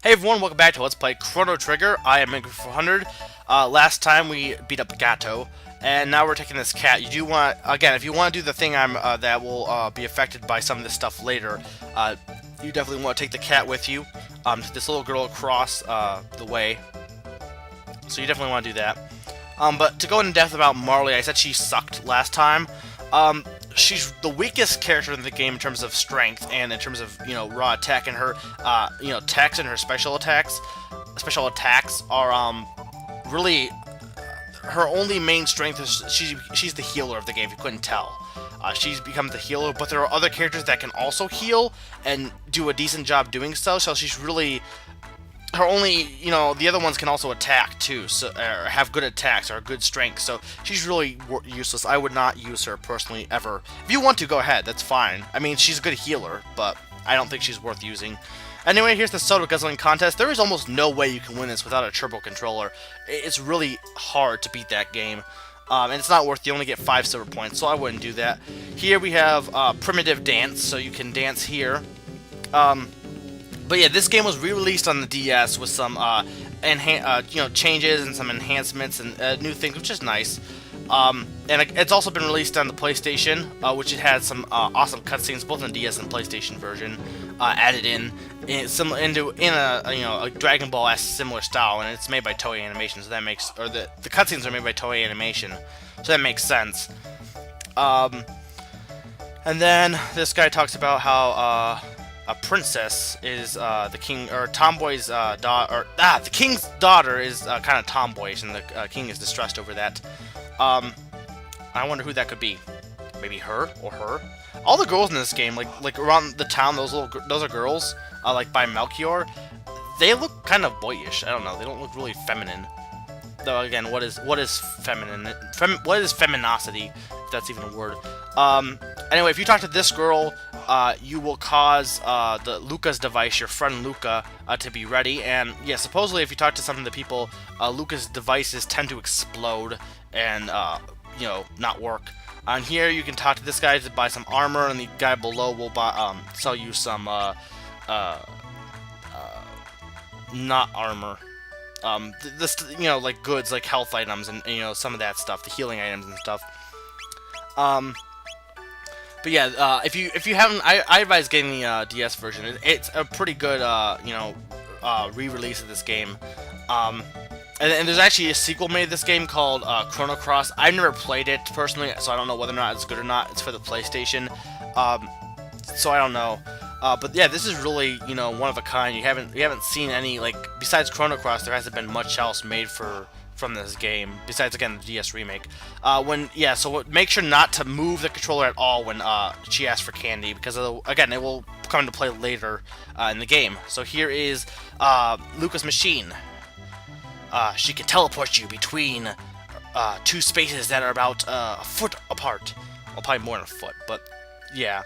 Hey everyone, welcome back to Let's Play Chrono Trigger. I am Mega400. Last time we beat up Gato, and now we're taking this cat. You do want, again, if you want to do the thing that will be affected by some of this stuff later, you definitely want to take the cat with you. This little girl across the way. So you definitely want to do that. But to go into depth about Marle, I said she sucked last time. She's the weakest character in the game in terms of strength and in terms of, raw attack, and her, attacks and her special attacks are, really, her only main strength is she's the healer of the game, if you couldn't tell. She's become the healer, but there are other characters that can also heal and do a decent job doing so she's really... Her only, the other ones can also attack too, so or have good attacks or good strength, so she's really useless. I would not use her personally ever. If you want to, go ahead, that's fine. I mean, she's a good healer, but I don't think she's worth using. Anyway, here's the soda guzzling contest. There is almost no way you can win this without a turbo controller. It's really hard to beat that game. And it's not worth, you only get 5 silver points, so I wouldn't do that. Here we have primitive dance, so you can dance here. But yeah, this game was re-released on the DS with some changes and some enhancements and new things, which is nice. And it's also been released on the PlayStation, which it has some awesome cutscenes, both in the DS and PlayStation version, added in a Dragon Ball-esque similar style, and it's made by Toei Animation, so that makes, or the cutscenes are made by Toei Animation, so that makes sense. And then this guy talks about how a princess is the king, or tomboy's daughter, the king's daughter is kind of tomboyish, and the king is distressed over that. I wonder who that could be. Maybe her or her. All the girls in this game, like around the town, those are girls, like by Melchior. They look kind of boyish. I don't know. They don't look really feminine. Though again, what is feminine? What is feminosity? If that's even a word. Anyway, if you talk to this girl, you will cause the Lucca's device, your friend Lucca, to be ready. And yeah, supposedly if you talk to some of the people, Lucca's devices tend to explode and not work. And here you can talk to this guy to buy some armor, and the guy below will buy sell you some not armor. Like goods, like health items, and some of that stuff, the healing items and stuff. But yeah, if you haven't, I advise getting the DS version. It's a pretty good, re-release of this game. And there's actually a sequel made to this game called Chrono Cross. I've never played it personally, so I don't know whether or not it's good or not. It's for the PlayStation, so I don't know. But yeah, this is really, one of a kind. You haven't seen any, like, besides Chrono Cross, there hasn't been much else made from this game, besides, again, the DS remake. So make sure not to move the controller at all when she asks for candy, because, again, it will come into play later in the game. So here is Lucca's machine. She can teleport you between two spaces that are about a foot apart. Well, probably more than a foot, but yeah.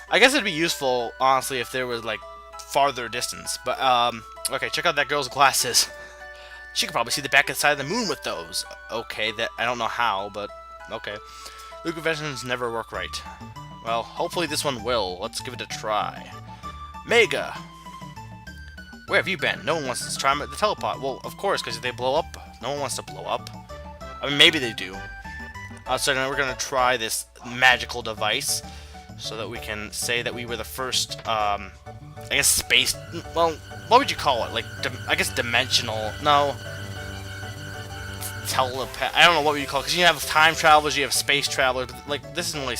I guess it'd be useful, honestly, if there was, like, farther distance. But, okay, check out that girl's glasses. She could probably see the back side of the moon with those. Okay, that I don't know how, but okay. Lucca inventions never work right. Well, hopefully this one will. Let's give it a try. Mega! Where have you been? No one wants to try the teleport. Well, of course, because if they blow up, no one wants to blow up. I mean, maybe they do. So now we're going to try this magical device, so that we can say that we were the first, I guess space... Well, what would you call it? Like, I guess dimensional... No. Telepath... I don't know what you call it, because you have time travelers, you have space travelers, but, like, this isn't really,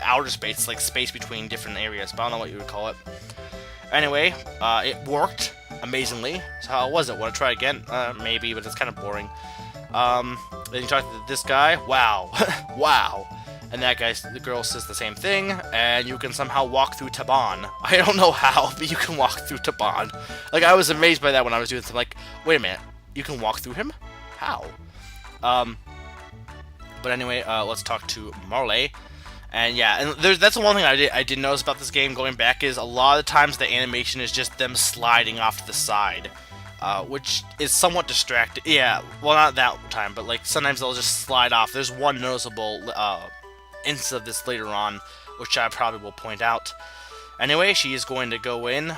outer space. It's like space between different areas, but I don't know what you would call it. Anyway, it worked amazingly. So how was it? Want to try again? Maybe, but it's kind of boring. Then you talk to this guy. Wow. Wow. And that guy, the girl says the same thing, and you can somehow walk through Taban. I don't know how, but you can walk through Taban. Like, I was amazed by that when I was doing this. I'm like, wait a minute, you can walk through him? How? But anyway, let's talk to Marle. And yeah, and that's the one thing I did notice about this game going back, is a lot of times the animation is just them sliding off to the side. Which is somewhat distracting. Yeah, well, not that time, but like sometimes they'll just slide off. There's one noticeable instance of this later on, which I probably will point out. Anyway, she is going to go in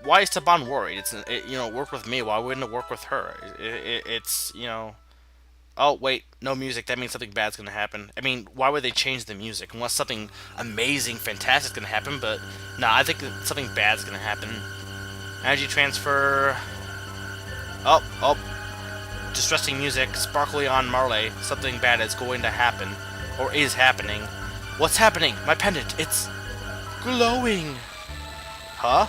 why is Taban worried? It worked with me. Why wouldn't it work with her? It's Oh wait, no music. That means something bad's gonna happen. I mean, why would they change the music unless something amazing, fantastic is gonna happen? But no, I think that something bad's gonna happen. Energy transfer. Oh, oh. Distressing music. Sparkly on Marle. Something bad is going to happen, or is happening. What's happening? My pendant. It's glowing. Huh?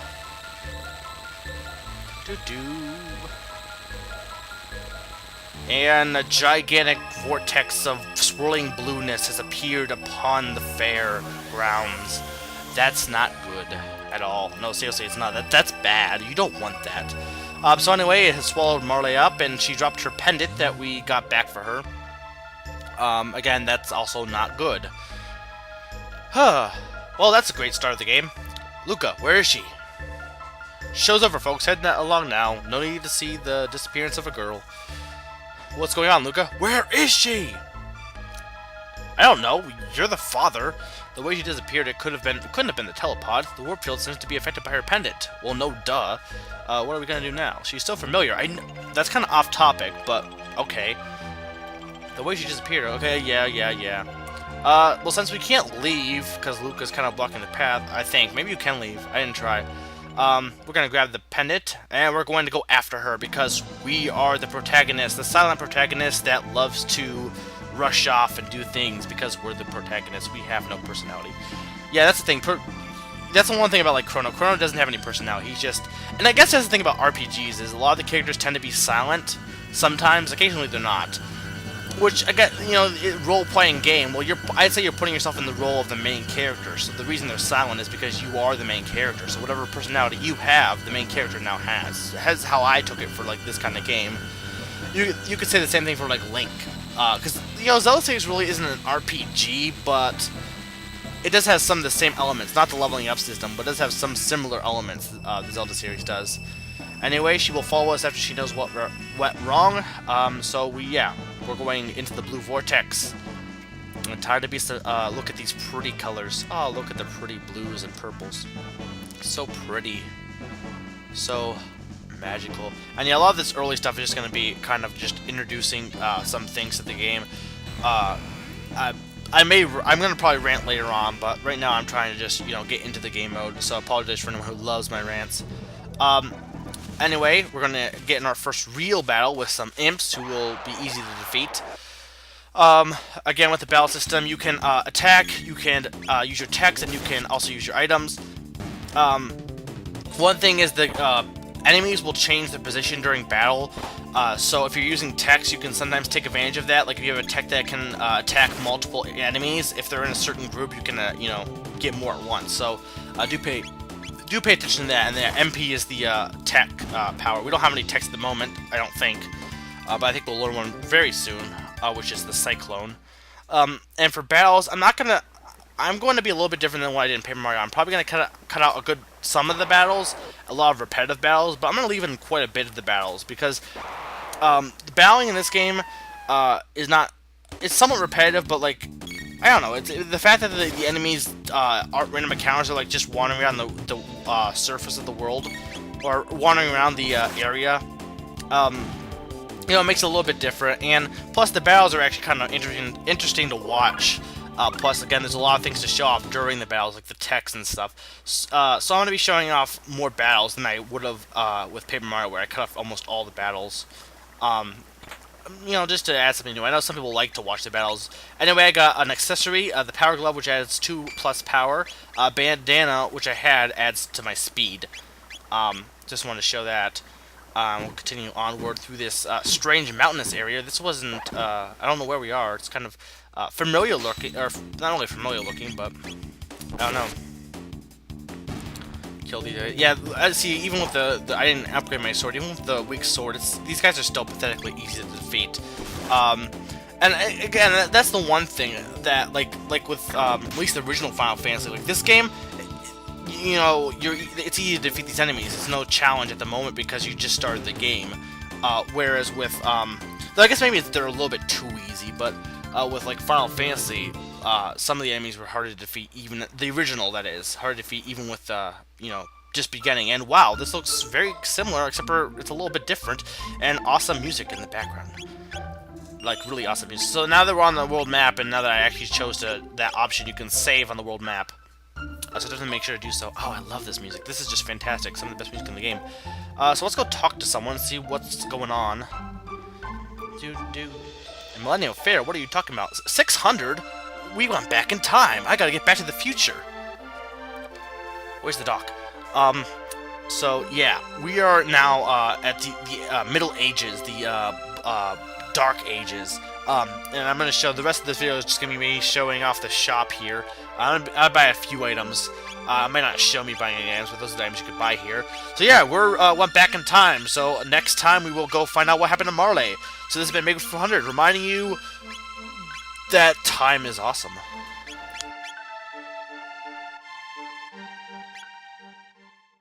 Doo-doo. And a gigantic vortex of swirling blueness has appeared upon the fair grounds. That's not good at all. No, seriously, it's not. That's bad. You don't want that. So anyway, it has swallowed Marle up, and she dropped her pendant that we got back for her. Again, that's also not good. Huh. Well, that's a great start of the game. Lucca, where is she? Show's over, folks. Head along now. No need to see the disappearance of a girl. What's going on, Lucca? Where is she? I don't know. You're the father. The way she disappeared, couldn't have been the telepod. The warp field seems to be affected by her pendant. Well, no duh. What are we gonna do now? She's so familiar. That's kind of off topic, but okay. The way she disappeared. Okay, yeah. Well, since we can't leave because Lucca's kind of blocking the path, I think maybe you can leave. I didn't try. We're gonna grab the pendant, and we're going to go after her, because we are the protagonist, the silent protagonist that loves to rush off and do things, because we're the protagonist. We have no personality. Yeah, that's the thing. That's the one thing about, like, Chrono. Chrono doesn't have any personality. He's just... And I guess that's the thing about RPGs, is a lot of the characters tend to be silent. Sometimes. Occasionally they're not. Which, again, role-playing game, well, I'd say you're putting yourself in the role of the main character. So the reason they're silent is because you are the main character. So whatever personality you have, the main character now has. That's how I took it for, like, this kind of game. You could say the same thing for, like, Link. Because, Zelda series really isn't an RPG, but it does have some of the same elements. Not the leveling up system, but it does have some similar elements, the Zelda series does. Anyway, she will follow us after she knows what went wrong. We're going into the blue vortex. I'm tired of beast. Look at these pretty colors. Oh, look at the pretty blues and purples. So pretty. So magical. And yeah, a lot of this early stuff is just going to be kind of just introducing some things to the game. I'm going to probably rant later on, but right now I'm trying to just, get into the game mode. So I apologize for anyone who loves my rants. Anyway, we're going to get in our first real battle with some imps who will be easy to defeat. Again, with the battle system, you can attack, you can use your text, and you can also use your items. One thing is the enemies will change their position during battle. So if you're using text, you can sometimes take advantage of that. Like if you have a tech that can attack multiple enemies, if they're in a certain group, you can get more at once. So do pay attention to that, and the MP is the tech power. We don't have any techs at the moment, I don't think, but I think we'll learn one very soon, which is the Cyclone. And for battles, I'm going to be a little bit different than what I did in Paper Mario. I'm probably going to cut out some of the battles, a lot of repetitive battles, but I'm going to leave in quite a bit of the battles, because the battling in this game it's somewhat repetitive, but like, I don't know, it's the fact that the enemies aren't random encounters, are like just wandering around the surface of the world, or wandering around the area. It makes it a little bit different, and plus the battles are actually kind of interesting to watch. Plus, again, there's a lot of things to show off during the battles, like the text and stuff. So I'm going to be showing off more battles than I would have with Paper Mario, where I cut off almost all the battles. Just to add something new. I know some people like to watch the battles. Anyway, I got an accessory, the Power Glove, which adds 2+ power. Bandana, which I had, adds to my speed. Just wanted to show that. We'll continue onward through this strange mountainous area. This wasn't, I don't know where we are. It's kind of familiar looking, or not only familiar looking, but I don't know. Kill these. Yeah, see, even with the I didn't upgrade my sword. Even with the weak sword, these guys are still pathetically easy to defeat. And again, that's the one thing that like with at least the original Final Fantasy, like this game, it's easy to defeat these enemies. It's no challenge at the moment because you just started the game. Whereas with though I guess maybe they're a little bit too easy, but with like Final Fantasy, some of the enemies were harder to defeat, even the original, that is, harder to defeat even with just beginning. And wow, this looks very similar, except for it's a little bit different, and awesome music in the background. Like, really awesome music. So now that we're on the world map, and now that I actually chose that option, you can save on the world map. So definitely make sure to do so. Oh, I love this music. This is just fantastic. Some of the best music in the game. So let's go talk to someone and see what's going on. And Millennium Fair, what are you talking about? 600? We went back in time. I gotta get back to the future. Where's the dock? So yeah, we are now at the Middle Ages, the Dark Ages. And I'm gonna show the rest of this video is just gonna be me showing off the shop here. I buy a few items. It might not show me buying any items, but those are the items you could buy here. So yeah, we're went back in time. So next time we will go find out what happened to Marle. So this has been Mega 400, reminding you that time is awesome.